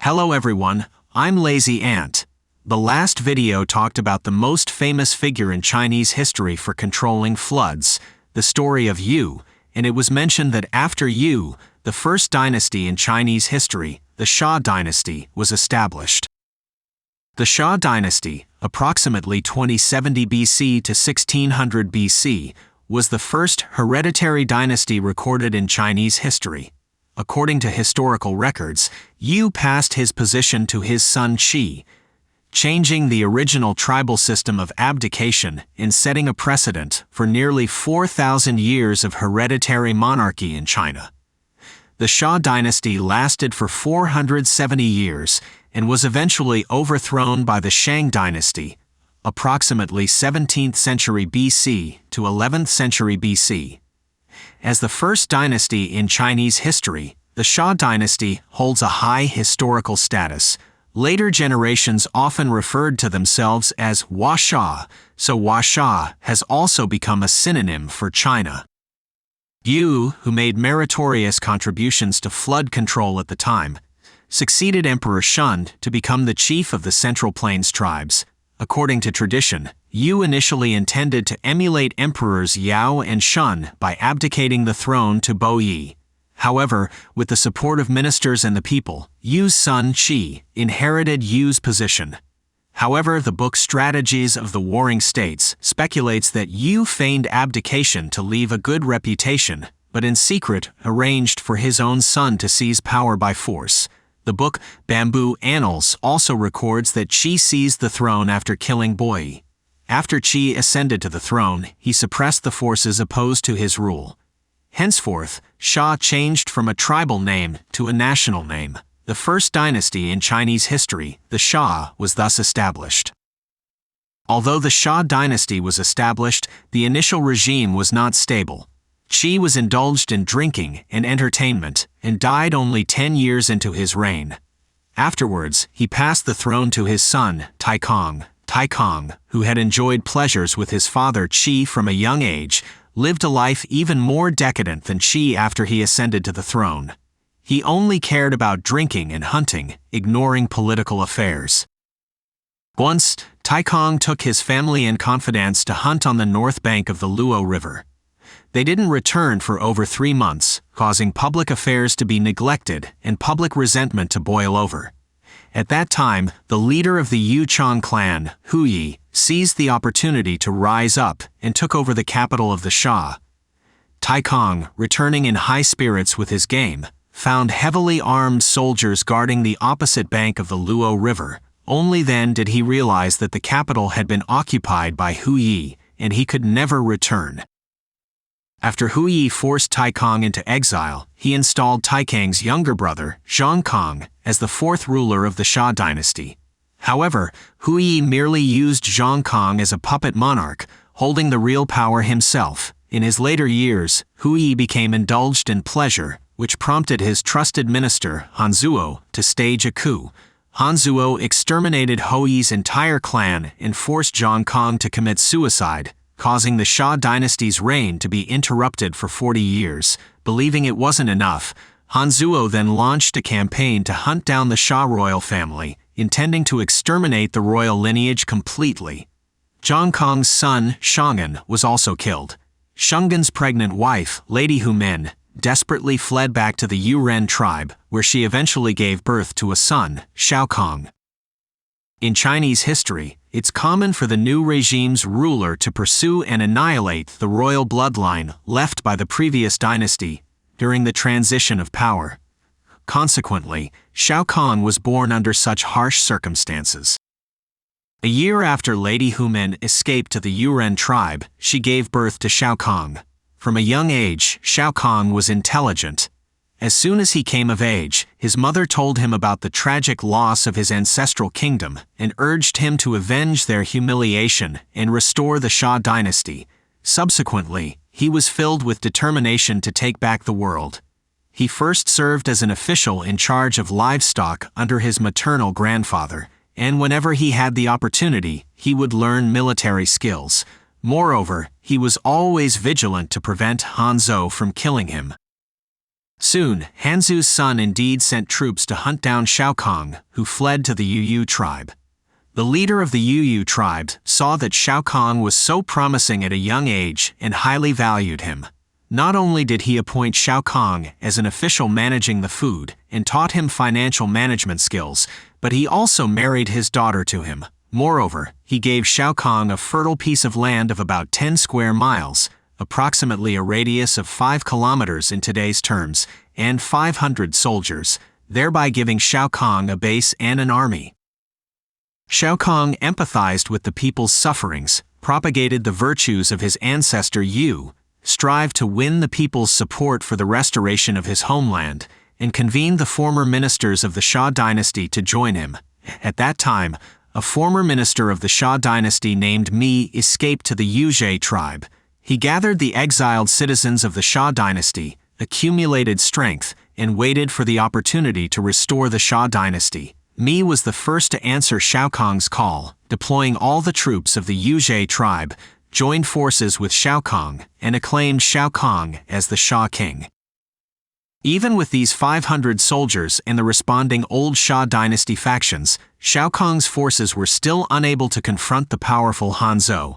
Hello everyone, I'm Lazy Ant. The last video talked about the most famous figure in Chinese history for controlling floods, the story of Yu, and it was mentioned that after Yu, the first dynasty in Chinese history, the Shao dynasty, was established. The Shao dynasty, approximately 2070 BC to 1600 BC, was the first hereditary dynasty recorded in Chinese history. According to historical records, Yu passed his position to his son Qi, changing the original tribal system of abdication and setting a precedent for nearly 4,000 years of hereditary monarchy in China. The Shao dynasty lasted for 470 years and was eventually overthrown by the Shang dynasty, approximately 17th century BC to 11th century BC. As the first dynasty in Chinese history, the Shao dynasty holds a high historical status. Later generations often referred to themselves as Huasha, so Huasha has also become a synonym for China. Yu, who made meritorious contributions to flood control at the time, succeeded Emperor Shun to become the chief of the Central Plains tribes. According to tradition, Yu initially intended to emulate emperors Yao and Shun by abdicating the throne to Bo Yi. However, with the support of ministers and the people, Yu's son Qi inherited Yu's position. However, the book Strategies of the Warring States speculates that Yu feigned abdication to leave a good reputation, but in secret arranged for his own son to seize power by force. The book Bamboo Annals also records that Qi seized the throne after killing Bo Yi. After Qi ascended to the throne, he suppressed the forces opposed to his rule. Henceforth, Shao changed from a tribal name to a national name. The first dynasty in Chinese history, the Shao, was thus established. Although the Shao dynasty was established, the initial regime was not stable. Qi was indulged in drinking and entertainment and died only 10 years into his reign. Afterwards, he passed the throne to his son, Taikang. Taikang, who had enjoyed pleasures with his father Qi from a young age, lived a life even more decadent than Qi after he ascended to the throne. He only cared about drinking and hunting, ignoring political affairs. Once, Taikang took his family and confidants to hunt on the north bank of the Luo River. They didn't return for over 3 months, causing public affairs to be neglected and public resentment to boil over. At that time, the leader of the Yuchang clan, Hu Yi, seized the opportunity to rise up and took over the capital of the Shao. Taikang, returning in high spirits with his game, found heavily armed soldiers guarding the opposite bank of the Luo River. Only then did he realize that the capital had been occupied by Hu Yi, and he could never return. After Hu Yi forced Taikang into exile, he installed Taikang's younger brother, ShaoKang, as the fourth ruler of the Shao dynasty. However, Hu Yi merely used ShaoKang as a puppet monarch, holding the real power himself. In his later years, Hu Yi became indulged in pleasure, which prompted his trusted minister, Hanzuo, to stage a coup. Hanzuo exterminated Hu Yi's entire clan and forced ShaoKang to commit suicide, causing the Shao dynasty's reign to be interrupted for 40 years. Believing it wasn't enough, Hanzuo then launched a campaign to hunt down the Shao royal family, intending to exterminate the royal lineage completely. ShaoKang's son, Shungan, was also killed. Shungan's pregnant wife, Lady Humin, desperately fled back to the Yuren tribe, where she eventually gave birth to a son, ShaoKang. In Chinese history, it's common for the new regime's ruler to pursue and annihilate the royal bloodline left by the previous dynasty during the transition of power. Consequently, ShaoKang was born under such harsh circumstances. A year after Lady Humin escaped to the Yuren tribe, she gave birth to ShaoKang. From a young age, ShaoKang was intelligent. As soon as he came of age, his mother told him about the tragic loss of his ancestral kingdom and urged him to avenge their humiliation and restore the Shao dynasty. Subsequently, he was filled with determination to take back the world. He first served as an official in charge of livestock under his maternal grandfather, and whenever he had the opportunity, he would learn military skills. Moreover, he was always vigilant to prevent Hanzhou from killing him. Soon, Hanzu's son indeed sent troops to hunt down ShaoKang, who fled to the Yu tribe. The leader of the Yu tribe saw that ShaoKang was so promising at a young age and highly valued him. Not only did he appoint ShaoKang as an official managing the food and taught him financial management skills, but he also married his daughter to him. Moreover, he gave ShaoKang a fertile piece of land of about 10 square miles, approximately a radius of 5 kilometers in today's terms, and 500 soldiers, thereby giving ShaoKang a base and an army. ShaoKang empathized with the people's sufferings, propagated the virtues of his ancestor Yu, strived to win the people's support for the restoration of his homeland, and convened the former ministers of the Shao dynasty to join him. At that time, a former minister of the Shao dynasty named Mi escaped to the Yu tribe. He gathered the exiled citizens of the Shao dynasty, accumulated strength, and waited for the opportunity to restore the Shao dynasty. Mi was the first to answer ShaoKang's call, deploying all the troops of the Yu tribe, joined forces with ShaoKang, and acclaimed ShaoKang as the Sha king. Even with these 500 soldiers and the responding old Shao dynasty factions, ShaoKang's forces were still unable to confront the powerful Hanzhou.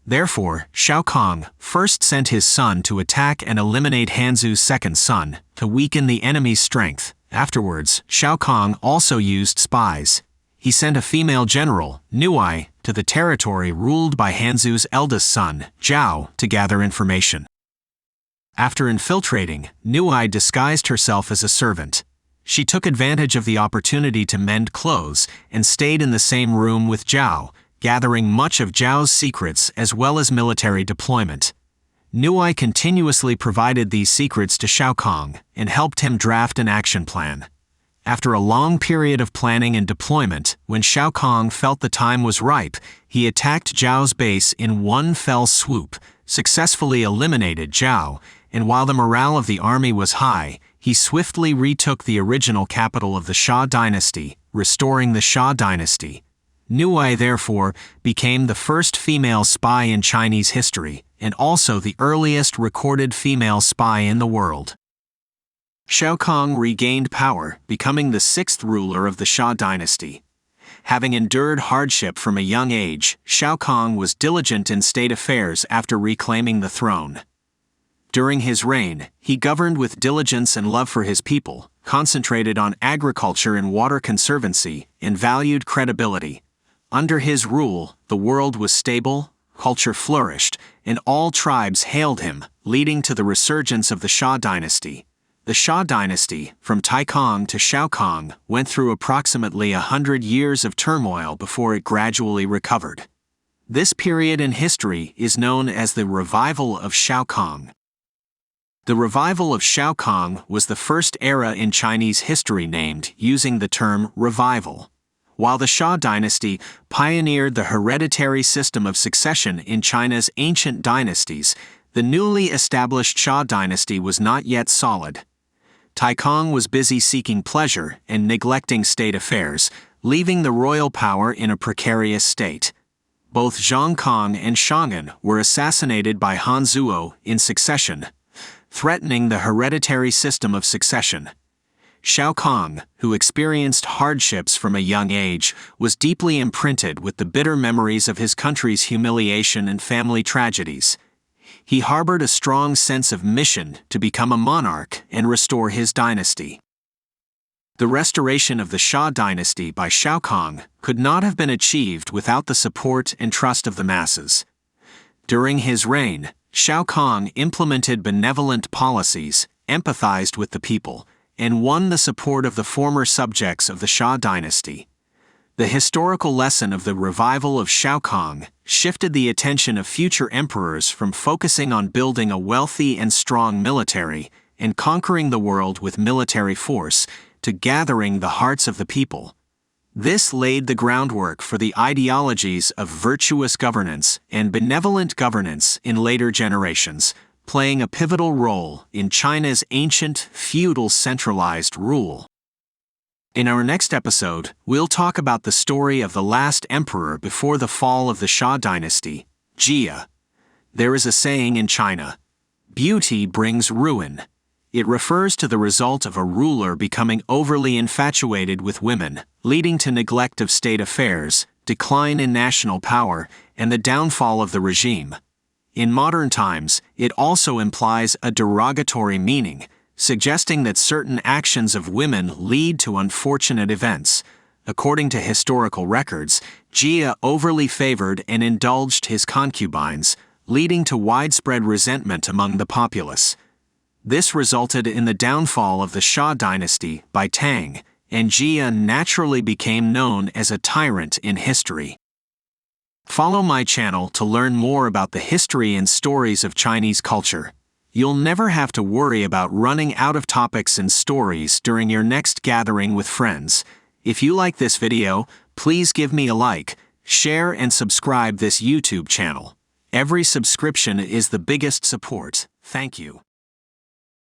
Therefore, ShaoKang first sent his son to attack and eliminate Hanzu's second son, to weaken the enemy's strength. Afterwards, ShaoKang also used spies. He sent a female general, Nuai, to the territory ruled by Hanzu's eldest son, Zhao, to gather information. After infiltrating, Nuai disguised herself as a servant. She took advantage of the opportunity to mend clothes and stayed in the same room with Zhao, gathering much of Zhao's secrets as well as military deployment. Nuai continuously provided these secrets to ShaoKang and helped him draft an action plan. After a long period of planning and deployment, when ShaoKang felt the time was ripe, he attacked Zhao's base in one fell swoop, successfully eliminated Zhao, and while the morale of the army was high, he swiftly retook the original capital of the Shao dynasty, restoring the Shao dynasty. Nuai therefore became the first female spy in Chinese history, and also the earliest recorded female spy in the world. ShaoKang regained power, becoming the sixth ruler of the Shao dynasty. Having endured hardship from a young age, ShaoKang was diligent in state affairs after reclaiming the throne. During his reign, he governed with diligence and love for his people, concentrated on agriculture and water conservancy, and valued credibility. Under his rule, the world was stable, culture flourished, and all tribes hailed him, leading to the resurgence of the Shao dynasty. The Shao dynasty, from Taikang to ShaoKang, went through approximately 100 years of turmoil before it gradually recovered. This period in history is known as the Revival of ShaoKang. The Revival of ShaoKang was the first era in Chinese history named using the term revival. While the Shao dynasty pioneered the hereditary system of succession in China's ancient dynasties, the newly established Shao dynasty was not yet solid. Taikang was busy seeking pleasure and neglecting state affairs, leaving the royal power in a precarious state. Both Zhongkang and Shang'an were assassinated by Hanzhou in succession, threatening the hereditary system of succession. ShaoKang, who experienced hardships from a young age, was deeply imprinted with the bitter memories of his country's humiliation and family tragedies. He harbored a strong sense of mission to become a monarch and restore his dynasty. The restoration of the Shao dynasty by ShaoKang could not have been achieved without the support and trust of the masses. During his reign, ShaoKang implemented benevolent policies, empathized with the people, and won the support of the former subjects of the Shao dynasty. The historical lesson of the revival of ShaoKang shifted the attention of future emperors from focusing on building a wealthy and strong military and conquering the world with military force to gathering the hearts of the people. This laid the groundwork for the ideologies of virtuous governance and benevolent governance in later generations, playing a pivotal role in China's ancient, feudal centralized rule. In our next episode, we'll talk about the story of the last emperor before the fall of the Shao dynasty, Jia. There is a saying in China, "Beauty brings ruin." It refers to the result of a ruler becoming overly infatuated with women, leading to neglect of state affairs, decline in national power, and the downfall of the regime. In modern times, it also implies a derogatory meaning, suggesting that certain actions of women lead to unfortunate events. According to historical records, Jia overly favored and indulged his concubines, leading to widespread resentment among the populace. This resulted in the downfall of the Shah dynasty by Tang, and Jia naturally became known as a tyrant in history. Follow my channel to learn more about the history and stories of Chinese culture. You'll never have to worry about running out of topics and stories during your next gathering with friends. If you like this video, please give me a like, share and subscribe this YouTube channel. Every subscription is the biggest support. Thank you.